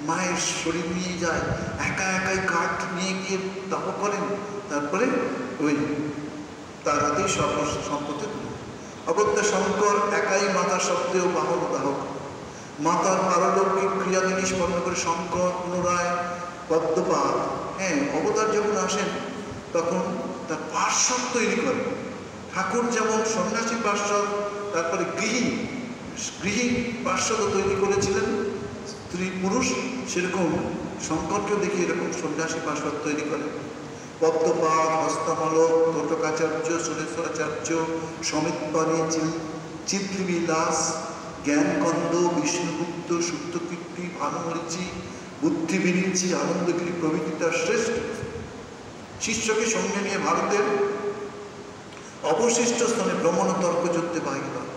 [SPEAKER 1] মায়ের শরীর নিয়ে যায়, একা একাই কাঠ নিয়ে গিয়ে দাহ করেন, তারপরে ওই তার হাতেই সম্পত্তি তুলে। অগত্যা শঙ্কর একাই মাতা শব্দেও বাহন দাহক, মাতার পারলৌকিক ক্রিয়াদি নিষ্পন্ন করে শঙ্কর পুনরায় পদ্মপাদ অবতার যখন আসেন তখন তার পার্শ্বদ তৈরি করে। ঠাকুর যেমন সন্ন্যাসী পার্শ্বদ, তারপরে গৃহী পার্শ্বদ তৈরি করেছিলেন স্ত্রী পুরুষ, সেরকম শঙ্করকেও দেখি এরকম সন্ন্যাসী পার্শ্বদ তৈরি করে। পদ্মপাদ, হস্তামলক, তোটকাচার্য, সুরেশ্বরাচার্য, সমিতপাণি, চিত্রবিলাস, জ্ঞানকন্দ, বিষ্ণুগুপ্ত, সুপ্তকীর্তি, ভানুমরিচি, বুদ্ধিবিনিচি, আনন্দগিরি প্রভৃতি তার শ্রেষ্ঠ শিষ্যকে সঙ্গে নিয়ে ভারতের অবশিষ্ট স্থানে ভ্রমণ তর্ক যুদ্ধে বাহির হন।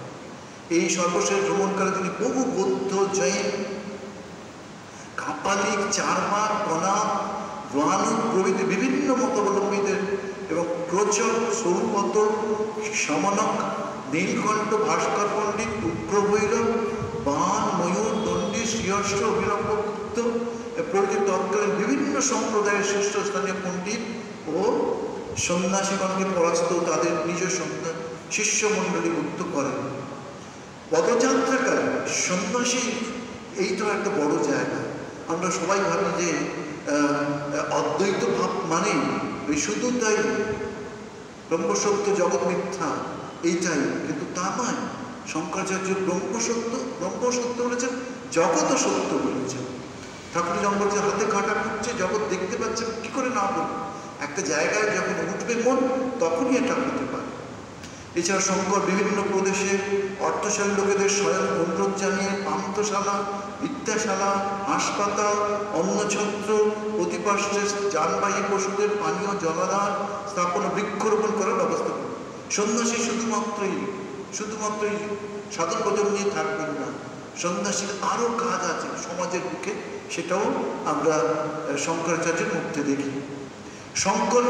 [SPEAKER 1] এই সর্বশেষ ভ্রমণকালে তিনি বহু বৌদ্ধ, জৈন, কাপালিক, চারমার, কণা, রানু প্রভৃতি বিভিন্ন মতাবলম্বীদের এবং প্রচক, সৌরমত, সমনক, নীলকণ্ঠ, ভাস্কর পণ্ডিত, উগ্রভৈরব, বান, ময়ূর, দণ্ডী, শ্রীহর্ষ, অভিনবগুপ্ত প্রভৃতি তৎকালীন বিভিন্ন সম্প্রদায়ের শীর্ষস্থানীয় পণ্ডিত ও সন্ন্যাসীগণকে পরাস্ত তাদের নিজ শিষ্যমণ্ডলী মুক্ত করেন। পদযাত্রাকালে সন্ন্যাসী এই তো একটা বড় জায়গা। আমরা সবাই ভাবি যে অদ্বৈত ভাব মানে শুধু তাই ব্রহ্মসত্য জগৎ মিথ্যা এইটাই, কিন্তু তা নয়। শঙ্করাচার্য ব্রহ্মসত্য বলেছেন, জগৎ সত্য বলেছেন। ঠাকুর শঙ্করাচার্য হাতে কাঁটা খুঁজছে, জগৎ দেখতে পাচ্ছে, কি করে না বলুন? একটা জায়গায় যখন উঠবে মন তখনই এটা হতে পারে। এছাড়া শঙ্কর বিভিন্ন প্রদেশে অর্থশালী লোকেদের স্বয়ং অনুরোধ জানিয়ে পান্থশালা, বিদ্যাশালা, হাসপাতাল, অন্নছত্র, প্রতিপার্শ্বে যানবাহী পশুদের পানীয় জলাধার স্থাপন, বৃক্ষরোপণ করার ব্যবস্থা করেন। সন্ন্যাসী শুধুমাত্রই সাধন ভজন নিয়ে থাকবেন না, সন্ন্যাসীর আরও কাজ আছে সমাজের বুকে, সেটাও আমরা শঙ্করাচার্যের মুখে দেখি। শঙ্কর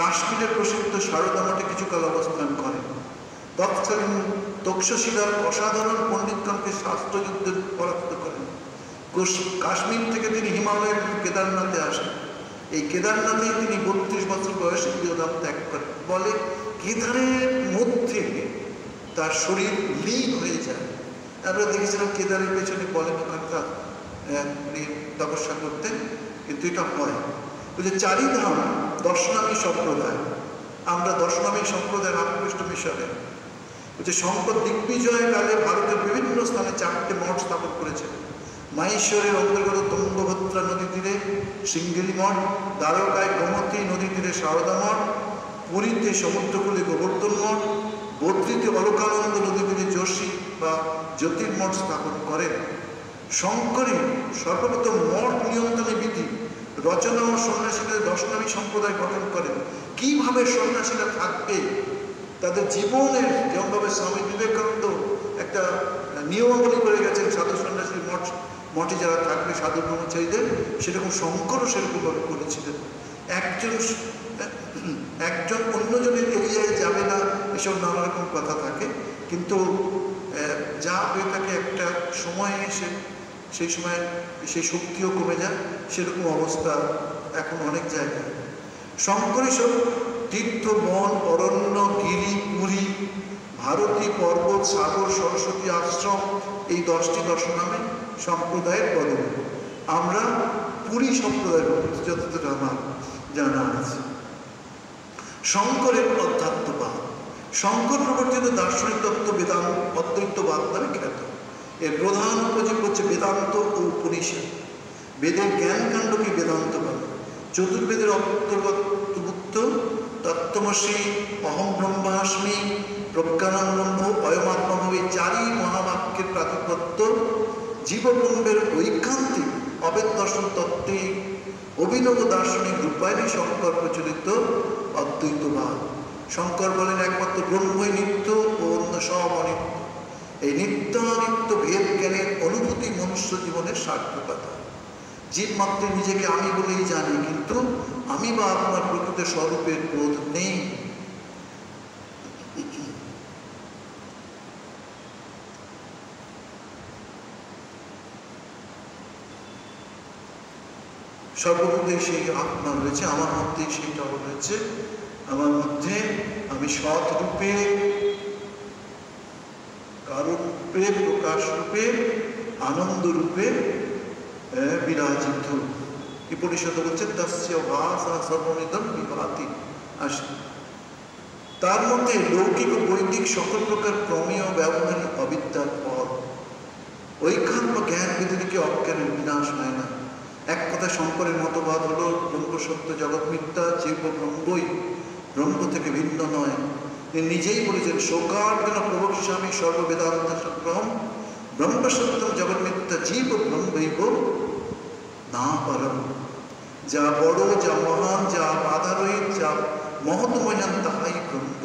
[SPEAKER 1] কাশ্মীরের প্রসিদ্ধ সারদা মঠে কিছুকাল অবস্থান করেন। তৎকালীন তক্ষশিলার অসাধারণ পণ্ডিতগণকে শাস্ত্রযুদ্ধে পরাস্ত করেন। কাশ্মীর থেকে তিনি হিমালয়ের কেদারনাথে আসেন। এই কেদারনাথেই তিনি 32 বছর বয়সে গৃহধাম ত্যাগ করেন। বলে কেদারের মধ্যে তার শরীর লীন হয়ে যায়। আমরা দেখেছিলাম কেদারের পেছনে বলেন ওখানটা তপস্যা করতেন, কিন্তু এটা হয়। যে চারিধাম দর্শনামী সম্প্রদায়, আমরা দর্শনামী সম্প্রদায় রামকৃষ্ণ মিশনে যে শঙ্কর দিগ্বিজয়কালে ভারতের বিভিন্ন স্থানে 4টে মঠ স্থাপন করেছেন। মাহেশ্বরের অন্তর্গত তুঙ্গভদ্রা নদী তীরে সিঙ্গেরি মঠ, দ্বারকায় গোমতী নদী তীরে সারদা মঠ, পুরীতে সমুদ্রকূলে গোবর্ধন মঠ, বদ্রীতে অলকানন্দ নদী তীরে যোশী বা জ্যোতির্মঠ স্থাপন করেন। শঙ্করী সর্বপ্রথম মঠ নিয়ন্ত্রণের বিধি রচনা ও সন্ন্যাসীদের দর্শনামী সম্প্রদায় গঠন করেন। কিভাবে সন্ন্যাসীরা থাকবে, তাদের জীবনের যেমনভাবে স্বামী বিবেকানন্দ একটা নিয়মাবলী করে গেছেন সাধু সন্ন্যাসীর মঠে যারা থাকবে সাধু ব্রহ্মচারীদের, সেরকম শঙ্করও সেরকমভাবে করেছিলেন। একজন অন্যজনের এরিয়ায় যাবে না, এসব নানা রকম কথা থাকে, কিন্তু যা হয়ে থাকে একটা সময়ে এসে সেই সময় সেই শক্তিও কমে যায়। সেরকম অবস্থা এখন অনেক জায়গায়। শঙ্করী সব তীর্থ, বন, অরণ্য, গিরি, পুরী, ভারতী, পর্বত, সাগর, সরস্বতী আশ্রম, এই 10টি দর্শনামে সম্প্রদায়ের পদে আমরা পুরী সম্প্রদায়ের যতটা আমার জানা আছে। শঙ্করের অধ্যাত্মবাদ, শঙ্কর প্রবর্তিত দার্শনিক তত্ত্ব বেদান্ত অদ্বৈতবাদ নামে খ্যাত। এর প্রধান উপজীব হচ্ছে বেদান্ত ও উপনিষদ। বেদের জ্ঞানকাণ্ডকে বেদান্ত বলে। চতুর্বেদের অন্তর্ভুক্ত তত্ত্বমসি, অহম ব্রহ্মাস্মি, প্রজ্ঞানং ব্রহ্ম, অয়মাত্মভাব এই 4ই মহাবাক্যের প্রাতিপত্য জীবব্রহ্মের ঐকান্তিক অবেদ দর্শন তত্ত্বে অভিনব দার্শনিক রূপায়ণে শঙ্কর প্রচলিত অদ্বৈতবাদ। শঙ্কর বলেন একমাত্র ব্রহ্মই নিত্য ও অন্য সব অনিত্য। এই নিত্য অনিত্য ভেদ জ্ঞানের অনুভূতি মনুষ্য জীবনের সার্থকতা। জীব মাত্র নিজেকে আমি বলেই জানে, কিন্তু আমি বা আপনার প্রকৃত স্বরূপের বোধ নেই। সর্বমধ্যে সেই আত্মা রয়েছে, আমার মধ্যে সেইটা রয়েছে। আমার মধ্যে আমি সৎ রূপে, কারণ রূপে, প্রকাশ রূপে, আনন্দ রূপে বিরাজিত। এই পরিষদ হচ্ছে তস্য ভাষা সর্বমিদম বিভাতি আসে। তার মধ্যে লৌকিক ও বৈদিক সকল প্রকার ক্রমীয় ব্যবহারিক অবিদ্যার পথ। ঐখাত্ম জ্ঞান ব্যতিরেকে অজ্ঞানের বিনাশ হয় না। এক কথা শঙ্করের মতবাদ হলো ব্রহ্ম সত্য, জগৎ মিথ্যা, জীব ব্রহ্মই, ব্রহ্ম থেকে ভিন্ন নয়। তিনি নিজেই বলেছেন শোকার্জুন প্রবক্ষ্যামি সর্ববেদান্ত সগ্রহম ব্রহ্ম সত্যম জগৎ মিথ্যা জীব ব্রহ্মৈব না পরম। যা বড়, যা মহান, যা বাধারহিত, যা মহৎময়ান, তাহাই ব্রহ্ম।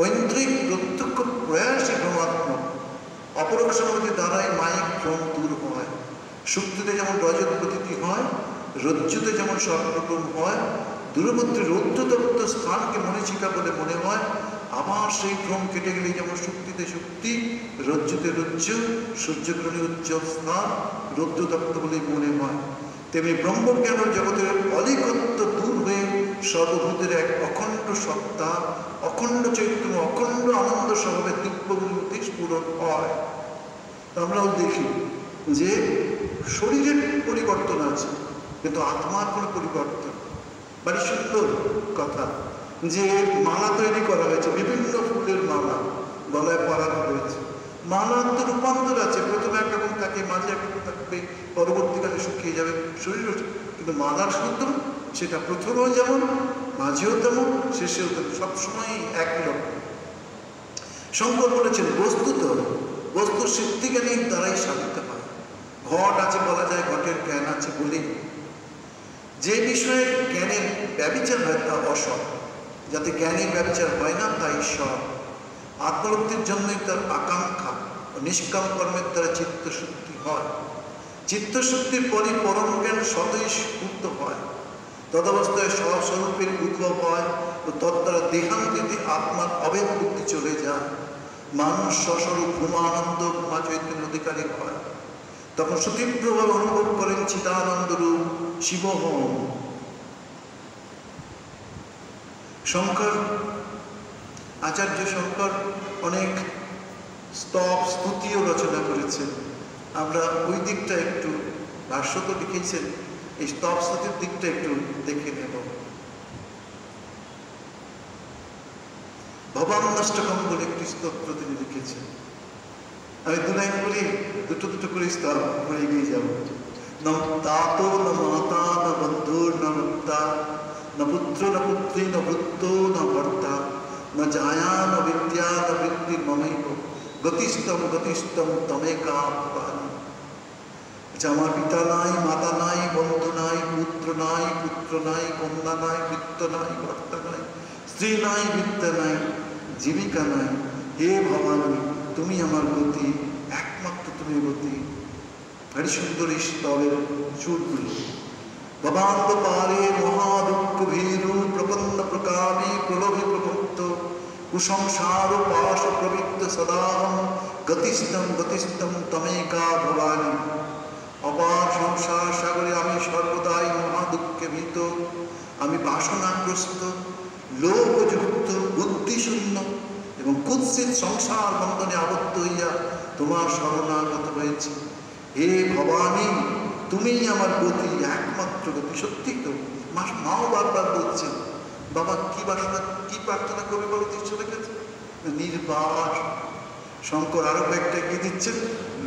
[SPEAKER 1] ঐন্দ্রিক প্রত্যক্ষ প্রয়াসী ব্রহ্মাত্মক। অপরোক্ষ অনুভূতির দ্বারাই মায়িক ভ্রম দূর হয়। শুক্তিতে যেমন রজত প্রতীতি হয়, রজ্জুতে যেমন সর্বরকম হয়, দূরবর্তী রৌদ্রতপ্ত স্থানকে মরীচিকা বলে মনে হয়। আবার সেই ভ্রম কেটে গেলে যেমন শুক্তিতে শক্তি, রজ্জুতে রজ্জু, সূর্যগ্রহণী উজ্জ্বল স্থান রৌদ্রতপ্ত বলে মনে হয়। তেমনি ব্রহ্মজ্ঞান জগতের অলিকত্ব দূর হয়ে সর্বভূতের এক অখণ্ড সত্তা, অখণ্ড চৈতন্য, অখণ্ড আনন্দ স্বভাবে দিব্যগুলি স্ফুরণ হয়। আমরাও দেখি যে শরীরের পরিবর্তন আছে, কিন্তু আত্মার কোনো পরিবর্তন। বাড়ি সুন্দর কথা যে মালা তৈরি করা হয়েছে, বিভিন্ন ফুলের মালা গলায় পরানো হয়েছে। মালার তো রূপান্তর আছে, প্রথমে একরকম থাকে, মাঝে একরকম থাকবে, পরবর্তীকালে শুকিয়ে যাবে শরীর। কিন্তু মালার সূত্র সেটা প্রথমেও যেমন, মাঝেও তেমন, শেষেও তেমন, সবসময় একই রকম। শঙ্কর বলেছেন বস্তুত বস্তুর সিদ্ধিজ্ঞানীর দ্বারাই সাধিত হয়। ঘট আছে বলা যায়, ঘটের জ্ঞান আছে বলে। যে বিষয়ে জ্ঞানের ব্যভিচার হয় তা অসৎ, যাতে জ্ঞানের ব্যভিচার হয় না তাই সৎ। আত্মলব্ধির জন্যই তার আকাঙ্ক্ষা ও নিষ্কাম কর্মের দ্বারা চিত্তশুদ্ধি হয়। চিত্তশুদ্ধির পরই পরম জ্ঞান স্বতই স্ফূর্ত হয়। তদবস্থায় স্বস্বরূপের উদ্ভব হয় ও তদ্বারা দেহান্তিতে আত্মার অভেদ বুদ্ধি চলে যায়। মানুষ স্বস্বরূপ ভূমানন্দ, ভূমা চৈতন্য অধিকারী হয়। তখন সুতীব্রভাবে অনুভব করেন চিদানন্দ রূপ শিবহম। শঙ্কর, আচার্য শঙ্কর অনেক স্তব স্তুতিও রচনা করেছেন। আমরা ওই দিকটা একটু, ভাষ্য তো লিখেছেন, এই স্তব স্তুতির দিকটা একটু দেখে নেব। ভবান্নষ্টকম বলে একটি স্তোত্র তিনি লিখেছেন। আমি দু লাইন বলি, দুটো দুটো করে স্তব পড়ে এগিয়ে যাব। ন তাতো ন মাতা ন বন্ধু ন মুক্তা ন পুত্র ন পুত্রী ন ভৃত্য ন ভর্তা ন জায়া ন বিদ্যা ন বৃত্তি মমৈব গতিস্তম গতিস্তম তমেকা ভবানী। আচ্ছা, আমার পিতা নাই, মাতা নাই, বন্ধু নাই, পুত্র নাই, পুত্র নাই, কন্যা নাই, বৃত্ত নাই, ভর্তা নাই, স্ত্রী নাই, বিদ্যা নাই, জীবিকা নাই। হে ভবানী, তুমি আমার গতি, একমাত্র তুমি গতি। ভারী সুন্দর এই স্তবের সুরগুলো। ভবান্ত পারে মহাদুঃখ ভীরু প্রপন্ন প্রকামী প্রলোভী প্রভুক্ত কুসংসার পাশ প্রবৃত্ত সদাহম গতিস্তম গতিস্তম তমেকা ভবানী। অপার সংসার সাগরে আমি সর্বদাই মহাদুঃখে ভীত। আমি বাসনাগ্রস্ত, লোভযুক্ত, বুদ্ধিশূন্য এবং কুৎসিত সংসার বন্ধনে আবদ্ধ হইয়া তোমার শরণাগত হয়েছি। হে ভবানী, তুমিই আমার গতি, একমাত্র গতি। সত্যি তো, মাও বারবার বলছেন, বাবা কি বাসনা, কি প্রার্থনা করবে বলে চলে গেছে নির্বাস। শঙ্কর আরো কয়েকটা কি দিচ্ছেন,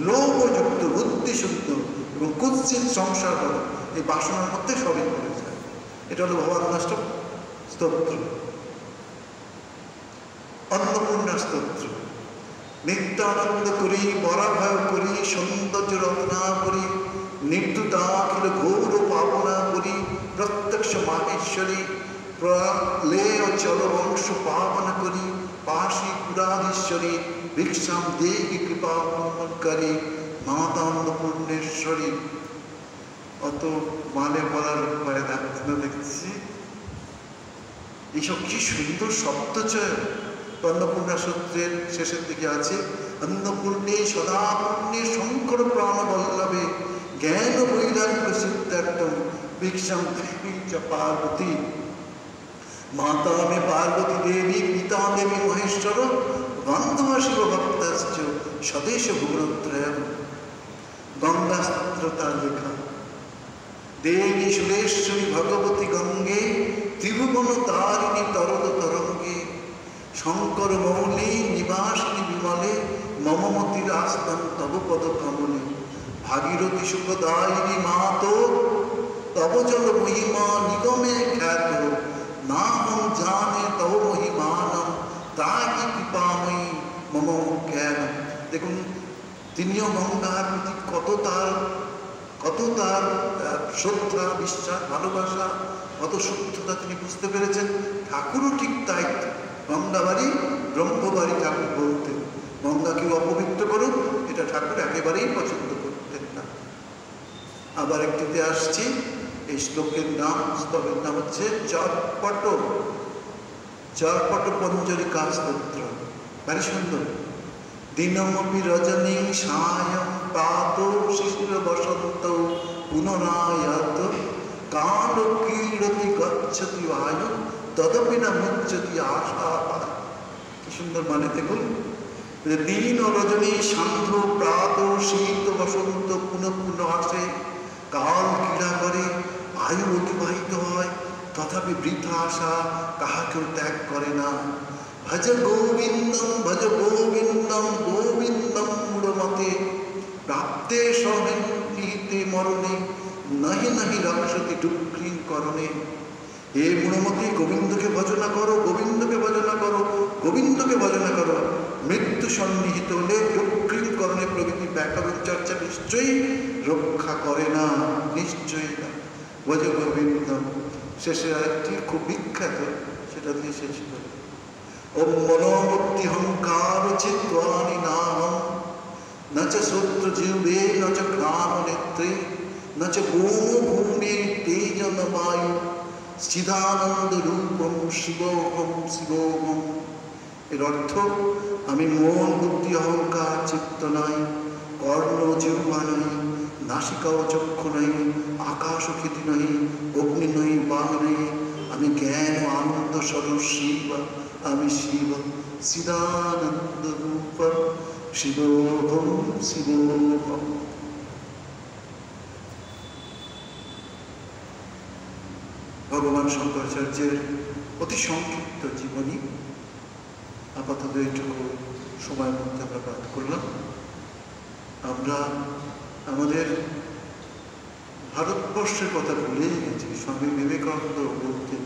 [SPEAKER 1] লোভযুক্ত, বুদ্ধিশুদ্ধ এবং কুৎসিত সংসার বলে এই বাসনার মধ্যে সবই করে যায়। এটা হলো ভবান্নষ্টক স্তোত্র। অন্নপূর্ণা স্তোত্র। নিত্যানন্দ করি, পরাভয় করি, সৌন্দর্য রত্না করি, নির্দুতাখিল ঘোর পাবনা করি, প্রত্যক্ষ মাহেশ্বরী প্রলেয় চল বংশ পাবন করি, পাশী পুরাধীশ্বরী ভিক্ষাম দেহি কৃপা করি, মাতা অন্নপূর্ণেশ্বরী। অত মানে বলার পরে দেখছি এইসব কি সুন্দর শব্দচয় অন্নপূর্ণা সূত্রের শেষের দিকে আছে। অন্নপূর্ণে সদাপূর্ণে শঙ্কর প্রাণ বল্লভে জ্ঞান বৈরাগ্য সিদ্ধার্থম ভিক্ষাং চ পার্বতী মাতা মে পার্বতী দেবী পিতা দেবী মহেশ্বর বান্ধবা শিব ভক্তাশ্চ স্বদেশ ভুবনত্রয়ম। গঙ্গাস্ত্র তার লেখা। দেবী সুরেশ্বরী ভগবতী গঙ্গে ত্রিভুবন তারিণী তরদ তরঙ্গে শঙ্কর মৌলি নিবাসিনী বিমলে মমমতির আস্তান তব পদ কমলে ভাগীরথী সুখদায়িনী মাতো তব জল মহিমা নিগমে খ্যাত না হম জানে তব মহিমানম তাকি কৃপাময়ী মম জ্ঞান। দেখুন তিনিও গঙ্গার প্রতি কত তার শ্রদ্ধা বিশ্বাস ভালোবাসা কত শুদ্ধতা তিনি বুঝতে পেরেছেন। ঠাকুরও ঠিক তাই। গঙ্গাবাড়ি ব্রহ্মবাড়ি ঠাকুর বলতেন। গঙ্গাকে অপবিত্র করুন এটা ঠাকুর একেবারেই পছন্দ করতেন না। আবার একটিতে আসছি, এই শ্লোকের নাম স্তবের নাম হচ্ছে চরপট পঞ্জরিকা স্তোত্র। ভারী সুন্দর। দিনমপি রজনী সায়ং প্রাত শিশির বসন্ত পুনরায়াত কাল ক্রীড়তি গচ্ছতি বায়ু তদপি না মুচ্যতি আশা। কি সুন্দর মানে দেখুন। দিন ও রজনী সান্ধ্য প্রাত শীত বসন্ত পুনঃ পুনঃ আসে, কাল ক্রীড়া করে, আয়ু অতিবাহিত হয়, তথাপি বৃথা আশা কাহাকেও ত্যাগ করে না। ভজ গোবিন্দম গোবিন্দম মূঢ়মতে প্রাপ্তে সহিতে মরণে নাহি নাহি রক্ষতি ডুক্রিং করণে। হে মূঢ়মতি, গোবিন্দকে ভজনা করো, গোবিন্দকে ভজনা করো, গোবিন্দকে ভজনা করো। মৃত্যু সন্নিহিত হলে ডুক্রিং করণে প্রভৃতি ব্যাকরণ চর্চা নিশ্চয়ই রক্ষা করে না, নিশ্চয়ই না। ভজ গোবিন্দম। শেষে আরেকটি খুব বিখ্যাত, সেটা দিয়ে শেষ করে। ওম মনোমুক্তি হংকার চিত্বানি নাহম ন চ শ্রোত্র জিহ্বে ন চ ঘ্রাণ নেত্রে ন চ গোম ভূমে তেজ ন বায়ু চিদানন্দ রূপম শিবোহম শিবোহম। এর অর্থ আমি মন বুদ্ধি অহংকার চিত্ত নাই, কর্ণ জিহ্বা নাই, নাসিকা ও চক্ষু নাই, আকাশ ও ক্ষিতি নাই, অগ্নি নাই, বায়ু নাই। আমি জ্ঞান ও আনন্দ স্বরূপ শিব। আমি শিব চিদানন্দ রূপ শিবোহম শিবোহম। ভগবান শঙ্করাচার্যের অতি সংক্ষিপ্ত জীবনী আপাতত এইটুকু সময়ের মধ্যে আমরা পাঠ করলাম। আমরা আমাদের ভারতবর্ষের কথা ভুলেই গেছি। স্বামী বিবেকানন্দ বলতেন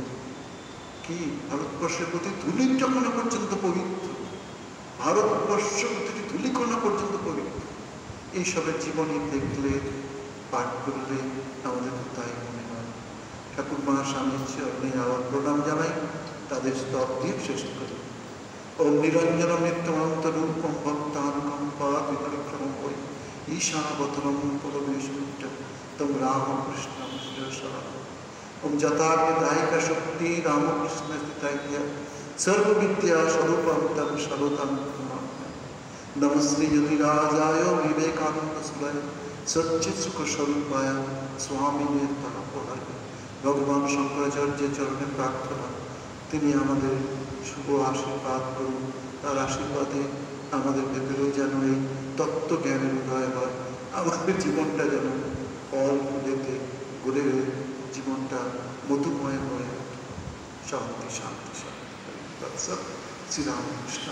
[SPEAKER 1] কি, ভারতবর্ষের প্রতি ধূলিকণা পর্যন্ত পবিত্র, ভারতবর্ষ প্রতিটি ধূলিকণা পর্যন্ত পবিত্র। এইসবের জীবনী দেখলে পাঠ করলে আমাদের তো তাই মনে হয়। ঠাকুর মা স্বামীর চরণে আবার প্রণাম জানাই, তাদের স্তব দিয়ে শেষ করি। ওম নিরঞ্জন মৃত্যুমন্ত রূপম ভক্তানুকম্পাৎ বিপরিক্রমম বৈ ঈশাবতরম পরমেশ্বর তম রামকৃষ্ণম শিরসা। ওম যথাজ্ঞায়িকা শক্তি রামকৃষ্ণ স্থিতাইয়া সর্ববিদ্যা স্বরূপম তম সর্বতম নম শ্রী যতিরাজায় বিবেকানন্দ সুরায় সচ্চিৎ সুখ স্বরূপায় স্বামীনে তাপহায়। ভগবান শঙ্করাচার্যের চরণে প্রার্থনা, তিনি আমাদের শুভ আশীর্বাদ করুন। তার আশীর্বাদে আমাদের ভেতরেও যেন এই তত্ত্বজ্ঞানের উদয় হয়, আমাদের জীবনটা যেন ফল ফুলেতে গড়ে জীবনটা মধুময় হয়ে শান্তি শান্তি শান্তি। শ্রীরামকৃষ্ণ।